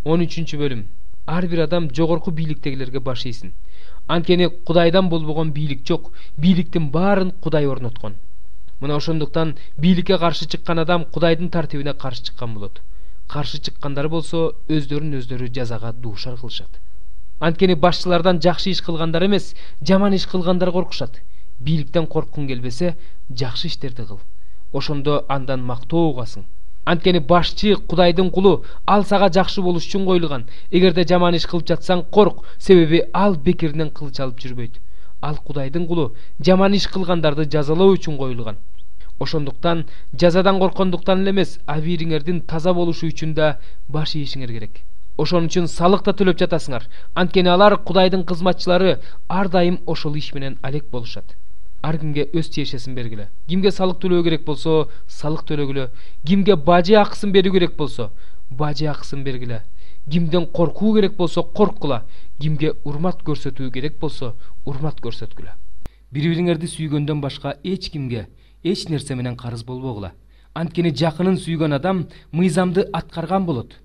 13 bölüm. Ар бир адам жогорку бийликтегилерге баш ийсин. Анткени Кудайдан болбогон бийлик жок. Бийликтин баарын Кудай орноткон. Мына ошондуктан бийликке каршы чыккан адам Кудайдын тартибине каршы чыккан болот. Каршы чыккандар болсо өздөрүн жазага дуушар кылышат. Анткени башчылардан жакшы иш кылгандар эмес, жаман иш кылгандар коркушат. Бийликтен корккуң келбесе, жакшы иштерди кыл. Ошондо андан мактоо угасың. Анткени башчы Кудайдын кулу, ал сага жакшы болуш үчүн коюлган. Эгерде жаман иш кылып жатсаң корк, себеби ал бекеринен кылыч алып жүрбөйт. Ал Кудайдын кулу, жаман иш кылгандарды жазалоо үчүн коюлган. Ошондуктан жазадан коркондуктан эле эмес, абийириңердин таза болушу үчүн да баш ийишиңер керек. Ошон үчүн салык да төлөп жатасыңар. Анткени алар Кудайдын кызматчылары ар дайым ошол иш менен алек болушат. Ар кимге өз тиешесин бергиле. Кимге салык төлөө керек болсо, салык төлөгүлө. Кимге бажы акысын берүү керек болсо, бажы акысын бергиле. Кимден коркуу керек болсо, корккула. Кимге урмат көрсөтүү керек болсо, урмат көрсөткүлө. Бири-бириңерди сүйгөндөн башка эч кимге, эч нерсе менен карыз болбогула. Анткени жакынын сүйгөн адам мыйзамды аткарган болот.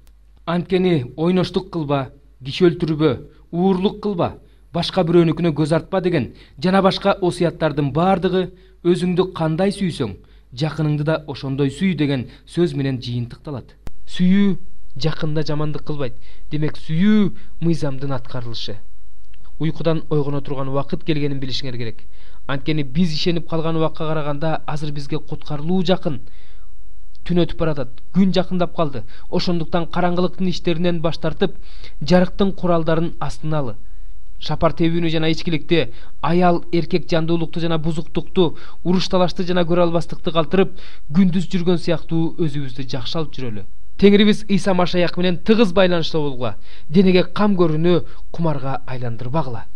Анткени ойноштук кылба, киши өлтүрбө, уурлук кылба, башка бирөөнүкүнө көз артпа деген жана башка осуяттардын баардыгы өзүңдү кандай сүйсөң, жакыныңды да ошондой сүй деген сөз менен жыйынтыкталат. Сүйүү жакында жамандык кылбайт. Демек сүйүү мыйзамдын аткарылышы. Уйкудан ойгоно турган убакыт келгенин билишиңер керек. Анткени биз ишенип калган убакка караганда азыр бизге куткарылуу жакын. Түн өтүп баратат, күн жакындап калды. Ошондуктан караңгылыктын иштеринен баш тартып, жарыктын куралдарын астына алы. Шапар тебүүнү жана ичкиликти, аял эркек жандуулукту жана бузуктукту, уруш талашты жана көрө албастыкты калтырып, күндүз жүргөн сыяктуу өзүбүздү жакшы алып жүрөлү. Теңирибиз Иса Машаяк менен тыгыз байланышта болгула. Денеге кам көрүүнү кумарга айландырбагыла.